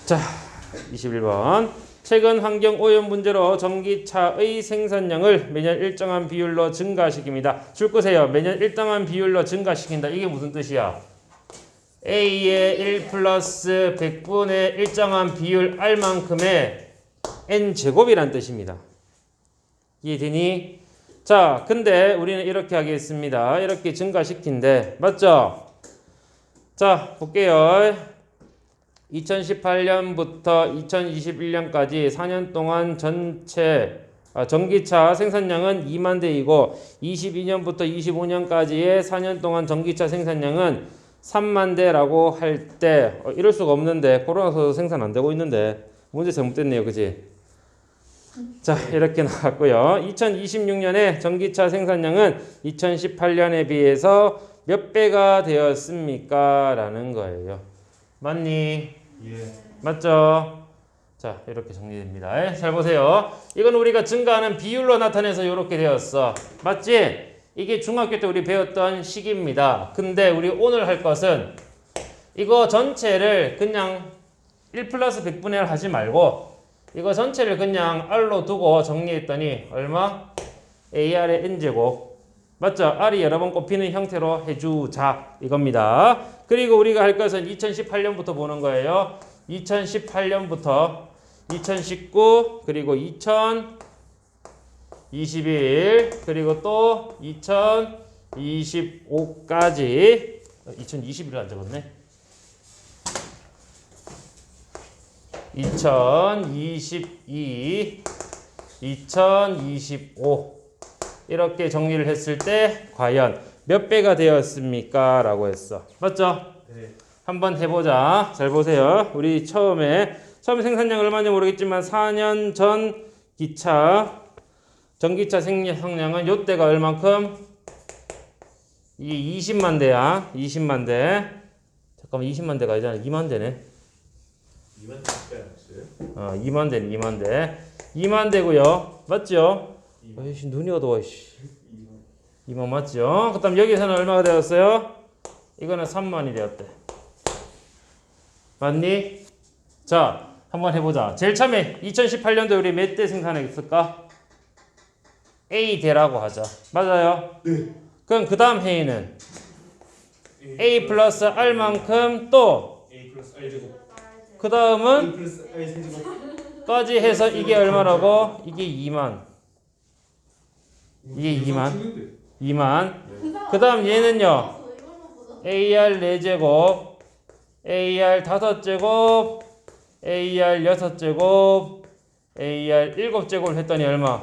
자, 21번. 최근 환경 오염 문제로 전기차의 생산량을 매년 일정한 비율로 증가시킵니다. 줄 거세요. 매년 일정한 비율로 증가시킨다. 이게 무슨 뜻이야? A의 1 플러스 100분의 일정한 비율 R만큼의 N제곱이란 뜻입니다. 이해되니? 자, 근데 우리는 이렇게 하겠습니다. 이렇게 증가시킨대. 맞죠? 자, 볼게요. 2018년부터 2021년까지 4년 동안 전기차 생산량은 2만 대이고 22년부터 25년까지의 4년 동안 전기차 생산량은 3만 대라고 할 때 이럴 수가 없는데 코로나서 생산 안 되고 있는데 문제 잘못됐네요. 그지? 자, 이렇게 나왔고요. 2026년에 전기차 생산량은 2018년에 비해서 몇 배가 되었습니까? 라는 거예요. 맞니? 예. 맞죠? 자, 이렇게 정리됩니다. 잘 보세요. 이건 우리가 증가하는 비율로 나타내서 이렇게 되었어. 맞지? 이게 중학교 때 우리 배웠던 식입니다. 근데 우리 오늘 할 것은 이거 전체를 그냥 1 플러스 100분의 1 하지 말고 이거 전체를 그냥 R로 두고 정리했더니 얼마? AR의 N제곱. 맞죠? R이 여러 번 꼽히는 형태로 해주자 이겁니다. 그리고 우리가 할 것은 2018년부터 보는 거예요. 2018년부터 2019 그리고 2021 그리고 또 2025까지 2021을 안 적었네. 2022 2025 이렇게 정리를 했을 때 과연 몇 배가 되었습니까? 라고 했어. 맞죠? 네. 한번 해보자. 잘 보세요. 우리 처음 생산량 얼마인지 모르겠지만 4년 전 기차 전기차 생산량은 요때가 얼만큼? 이게 20만 대야. 20만 대. 잠깐만 20만 대가 아니잖아. 2만 대네. 2만 대까지 없어요? 2만 대네. 2만 대. 2만 대고요. 맞죠? 2만. 아이씨 눈이 어두워. 2만 맞죠? 그 다음 여기서는 얼마가 되었어요? 이거는 3만이 되었대. 맞니? 자, 한번 해보자. 제일 처음에 2018년도에 우리 몇 대 생산했을까? A대라고 하자. 맞아요? 네. 그럼 그 다음 해에는 A 플러스 R만큼 또 A 플러스 R 제곱. 그 다음은 A 플러스 R 세제곱. 까지 해서 이게 얼마라고? 이게 2만. 이게 2만. 2만. 그 다음 얘는요. AR 4제곱, AR 5제곱, AR 6제곱, AR 7제곱을 했더니 얼마?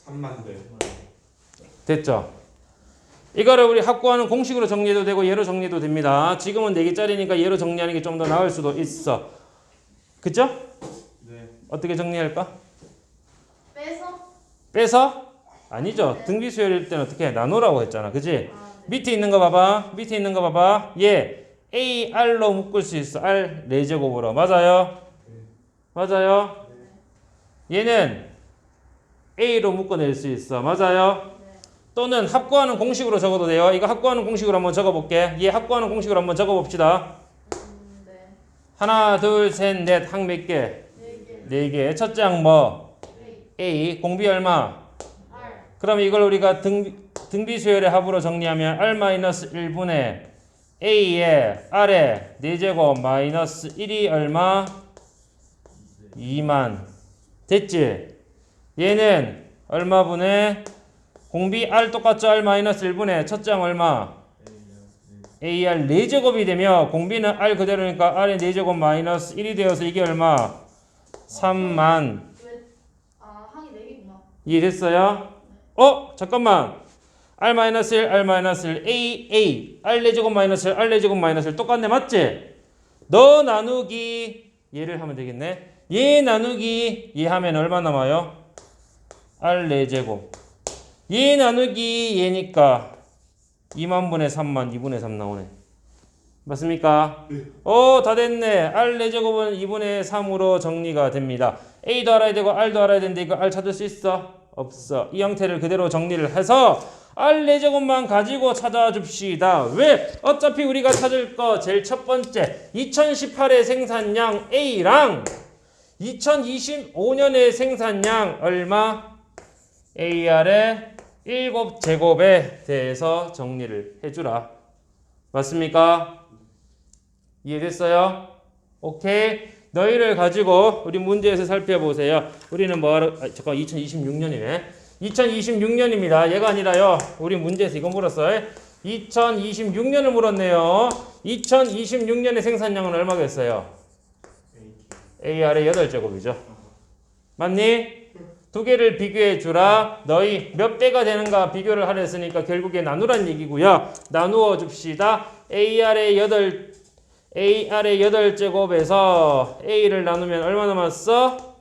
3만 대. 됐죠? 이거를 우리 확보하는 공식으로 정리해도 되고 얘로 정리해도 됩니다. 지금은 4개짜리니까 얘로 정리하는 게 좀 더 나을 수도 있어. 그죠? 네. 어떻게 정리할까? 빼서? 빼서? 아니죠. 등비 수열일 때는 어떻게 해? 나누라고 했잖아. 그지? 밑에 있는 거 봐봐. 밑에 있는 거 봐봐. 얘 AR로 묶을 수 있어. R 4제곱으로. 맞아요? 맞아요? 얘는 A로 묶어낼 수 있어. 맞아요? 또는 합구하는 공식으로 적어도 돼요. 이거 합구하는 공식으로 한번 적어볼게. 얘 합구하는 공식으로 한번 적어봅시다. 네. 하나, 둘, 셋, 넷. 항 몇 개? 4개. 첫째 항 뭐? A. 공비 얼마? R. 그럼 이걸 우리가 등비 수열의 합으로 정리하면 R-1분의 A의 R의 4제곱 마이너스 1이 얼마? 2만. 됐지? 얘는 얼마분의 공비 R 똑같죠? R-1분의 첫째 항 얼마? AR 4제곱이 되며 공비는 R 그대로니까 R의 4제곱 마이너스 1이 되어서 이게 얼마? 3만. 항이 4개구나. 이해됐어요? 잠깐만. R-1, R-1, A, R 4제곱 마이너스 1, R 4제곱 마이너스 1 똑같네. 맞지? 너 나누기 얘를 하면 되겠네. 얘 나누기 얘 하면 얼마 남아요? R 4제곱. 얘 나누기 얘니까 2만 분의 3만 2분의 3 나오네. 맞습니까? 네. 다 됐네. R 4제곱은 2분의 3으로 정리가 됩니다. A도 알아야 되고 R도 알아야 되는데 이거 R 찾을 수 있어? 없어. 이 형태를 그대로 정리를 해서 R 4제곱만 가지고 찾아 줍시다. 왜? 어차피 우리가 찾을 거 제일 첫 번째 2018의 생산량 A랑 2025년의 생산량 얼마? AR의 7제곱에 대해서 정리를 해주라. 맞습니까? 이해됐어요? 오케이. 너희를 가지고 우리 문제에서 살펴보세요. 우리는 뭐하러? 잠깐 2026년이네. 2026년입니다. 얘가 아니라요. 우리 문제에서 이거 물었어요. 2026년을 물었네요. 2026년의 생산량은 얼마겠어요? AR의 8제곱이죠. 맞니? 두 개를 비교해 주라. 너희 몇 배가 되는가 비교를 하려 했으니까 결국에 나누란 얘기고요. 나누어 줍시다. AR의 8제곱에서 A를 나누면 얼마 남았어?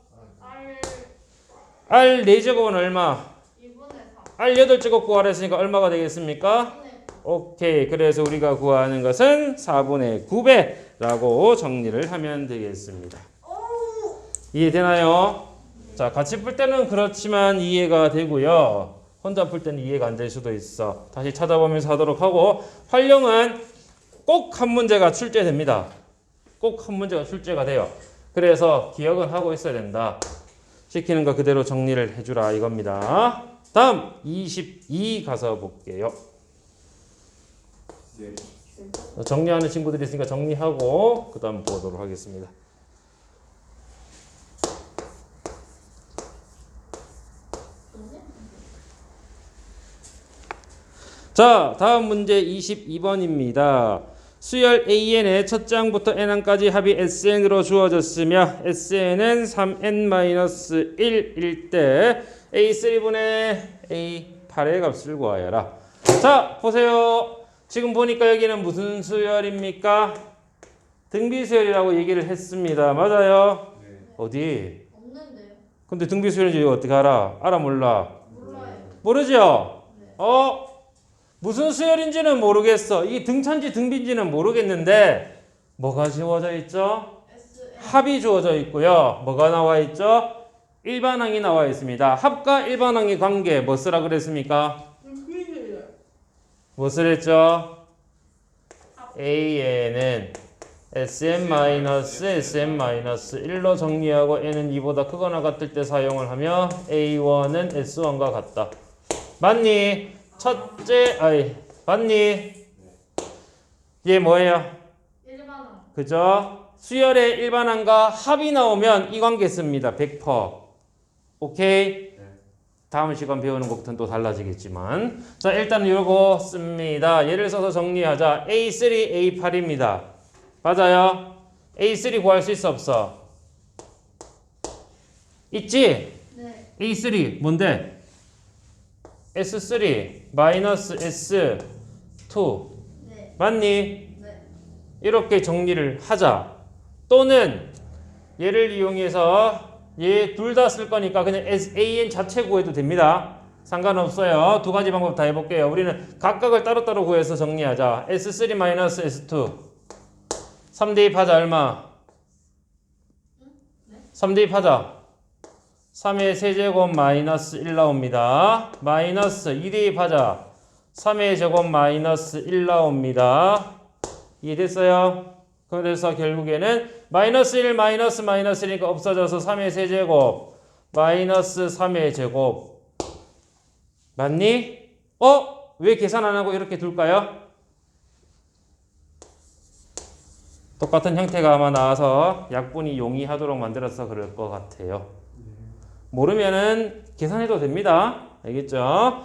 R 4제곱은 얼마? 2분의 3. R 8제곱 구하라 했으니까 얼마가 되겠습니까? 2분의 9. 오케이. 그래서 우리가 구하는 것은 4분의 9배라고 정리를 하면 되겠습니다. 이해되나요? 자, 같이 풀 때는 그렇지만 이해가 되고요. 혼자 풀 때는 이해가 안 될 수도 있어. 다시 찾아보면서 하도록 하고, 활용은 꼭 한 문제가 출제됩니다. 꼭 한 문제가 출제가 돼요. 그래서 기억은 하고 있어야 된다. 시키는 거 그대로 정리를 해주라 이겁니다. 다음 22 가서 볼게요. 네. 정리하는 친구들이 있으니까 정리하고 그 다음 보도록 하겠습니다. 자, 다음 문제 22번입니다. 수열 AN의 첫 장부터 N항까지 합이 SN으로 주어졌으며 SN은 3N-1일 때 A3분의 A8의 값을 구하여라. 자, 보세요. 지금 보니까 여기는 무슨 수열입니까? 등비수열이라고 얘기를 했습니다. 맞아요? 네. 어디? 없는데요. 근데 등비수열인지 어떻게 알아? 알아 몰라? 몰라요. 모르죠? 네. 무슨 수열인지는 모르겠어. 이 등차인지 등비인지는 모르겠는데 뭐가 주어져 있죠? SN. 합이 주어져 있고요. 뭐가 나와 있죠? 일반항이 나와 있습니다. 합과 일반항의 관계 뭐 쓰라 그랬습니까? 무엇을 했죠? AN은 SM-SM-1로 정리하고 N은 2보다 크거나 같을 때 사용을 하며 A1은 S1과 같다. 맞니? 맞니? 얘 뭐예요? 일반항. 그죠? 수열의 일반항과 합이 나오면 이 관계 씁니다. 100%. 오케이? 다음 시간 배우는 것부터는 또 달라지겠지만. 자, 일단 이거 씁니다. 예를 써서 정리하자. A3, A8입니다. 맞아요? A3 구할 수 있어, 없어? 있지? 네. A3 뭔데? S3 마이너스 S2 네. 맞니? 네. 이렇게 정리를 하자. 또는 얘를 이용해서 얘 둘 다 쓸 거니까 그냥 AN 자체 구해도 됩니다. 상관없어요. 두 가지 방법 다 해볼게요. 우리는 각각을 따로따로 구해서 정리하자. S3 마이너스 S2 3 대입하자 얼마? 3 대입하자 3의 세제곱 마이너스 1 나옵니다. 마이너스 2 대입하자 3의 제곱 마이너스 1 나옵니다. 이해됐어요? 그래서 결국에는 마이너스 1 마이너스 마이너스 1이니까 없어져서 3의 세제곱 마이너스 3의 제곱 맞니? 왜 계산 안 하고 이렇게 둘까요? 똑같은 형태가 아마 나와서 약분이 용이하도록 만들어서 그럴 것 같아요. 모르면은 계산해도 됩니다. 알겠죠?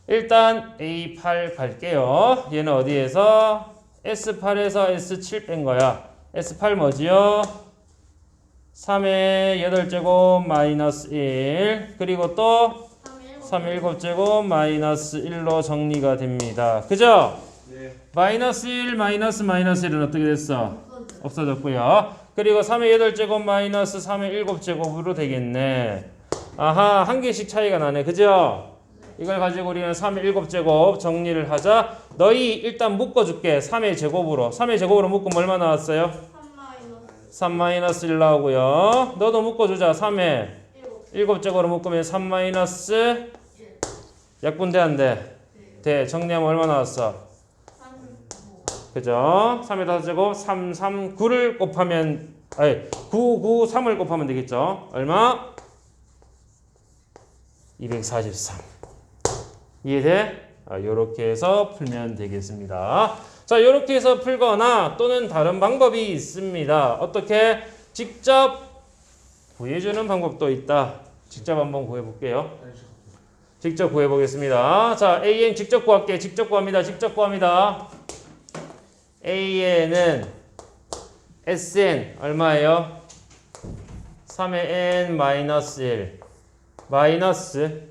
일단 A8 갈게요. 얘는 어디에서? S8에서 S7 뺀 거야. S8 뭐지요? 3의 8제곱 마이너스 1 그리고 또 3의 7제곱 마이너스 1로 정리가 됩니다. 그죠? 네. 마이너스 1 마이너스 마이너스 1은 어떻게 됐어? 없어졌고요. 그리고 3의 8제곱 마이너스 3의 7제곱으로 되겠네. 아하, 한 개씩 차이가 나네. 그죠? 이걸 가지고 우리는 3의 7제곱 정리를 하자. 너희 일단 묶어줄게. 3의 제곱으로. 3의 제곱으로 묶으면 얼마 나왔어요? 3 마이너스 1 나오고요. 너도 묶어주자. 3의 7제곱으로 묶으면 3 마이너스 약분돼 안 돼? 돼. 정리하면 얼마 나왔어? 그죠? 3의 5제곱 3, 3, 9를 곱하면 9, 9, 3을 곱하면 되겠죠? 얼마? 243. 이해돼? 요렇게 해서 풀면 되겠습니다. 자, 요렇게 해서 풀거나 또는 다른 방법이 있습니다. 어떻게? 직접 구해주는 방법도 있다. 직접 한번 구해볼게요. 직접 구해보겠습니다. 자, AN 직접 구할게. 직접 구합니다. 직접 구합니다. AN은 SN 얼마예요? 3의 N-1 마이너스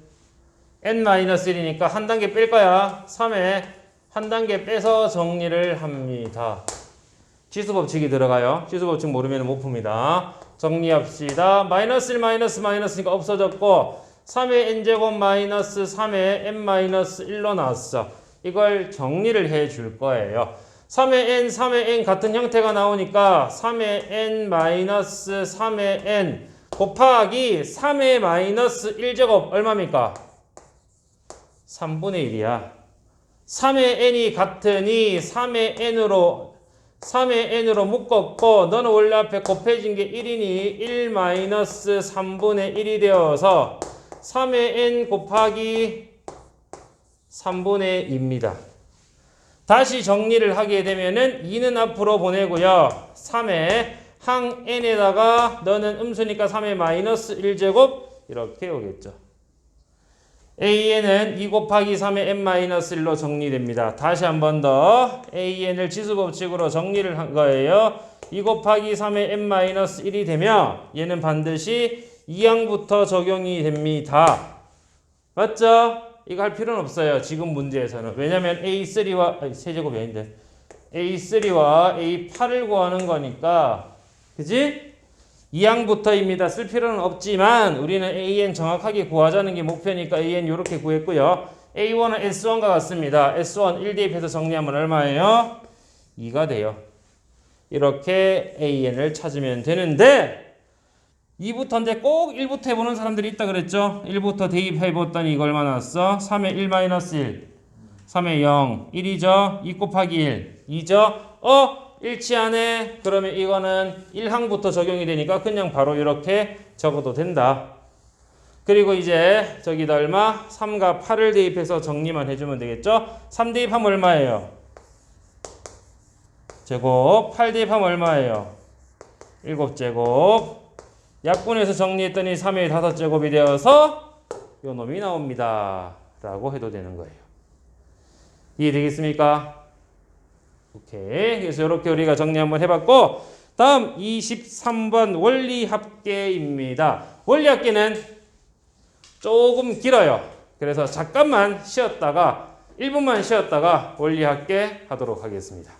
N-1이니까 한 단계 뺄 거야. 3에 한 단계 빼서 정리를 합니다. 치수법칙이 들어가요. 치수법칙 모르면 못 풉니다. 정리합시다. 마이너스 1 마이너스니까 없어졌고 3의 n제곱 마이너스 3의 n-1로 나왔어. 이걸 정리를 해 줄 거예요. 3의 n 같은 형태가 나오니까 3의 n 마이너스 3의 n 곱하기 3의 마이너스 1제곱 얼마입니까? 3분의 1이야. 3의 n이 같으니 3의 n으로 묶었고 너는 원래 앞에 곱해진 게 1이니 1 마이너스 3분의 1이 되어서 3의 n 곱하기 3분의 2입니다. 다시 정리를 하게 되면은 2는 앞으로 보내고요. 3의 항 n에다가 너는 음수니까 3의 마이너스 1제곱 이렇게 오겠죠. AN은 2 곱하기 3의 n-1로 정리됩니다. 다시 한 번 더 AN을 지수법칙으로 정리를 한 거예요. 2 곱하기 3의 n-1이 되면 얘는 반드시 2항부터 적용이 됩니다. 맞죠? 이거 할 필요는 없어요. 지금 문제에서는. 왜냐면 A3와 세제곱이 아닌데 A3와 A8을 구하는 거니까 그지? 2항부터입니다. 쓸 필요는 없지만 우리는 AN 정확하게 구하자는 게 목표니까 AN 이렇게 구했고요. A1은 S1과 같습니다. S1 1 대입해서 정리하면 얼마예요? 2가 돼요. 이렇게 AN을 찾으면 되는데 2부터인데 꼭 1부터 해보는 사람들이 있다 그랬죠? 1부터 대입해봤더니 이거 얼마 나왔어? 3의 1-1 3의 0 1이죠? 2 곱하기 1 2죠? 일치하네. 그러면 이거는 1항부터 적용이 되니까 그냥 바로 이렇게 적어도 된다. 그리고 이제 저기다 얼마? 3과 8을 대입해서 정리만 해주면 되겠죠? 3 대입하면 얼마예요? 제곱. 8 대입하면 얼마예요? 7제곱. 약분해서 정리했더니 3의 5제곱이 되어서 요 놈이 나옵니다. 라고 해도 되는 거예요. 이해되겠습니까? 오케이. 그래서 이렇게 우리가 정리 한번 해봤고 다음 23번 원리합계입니다. 원리합계는 조금 길어요. 그래서 잠깐만 쉬었다가 1분만 쉬었다가 원리합계 하도록 하겠습니다.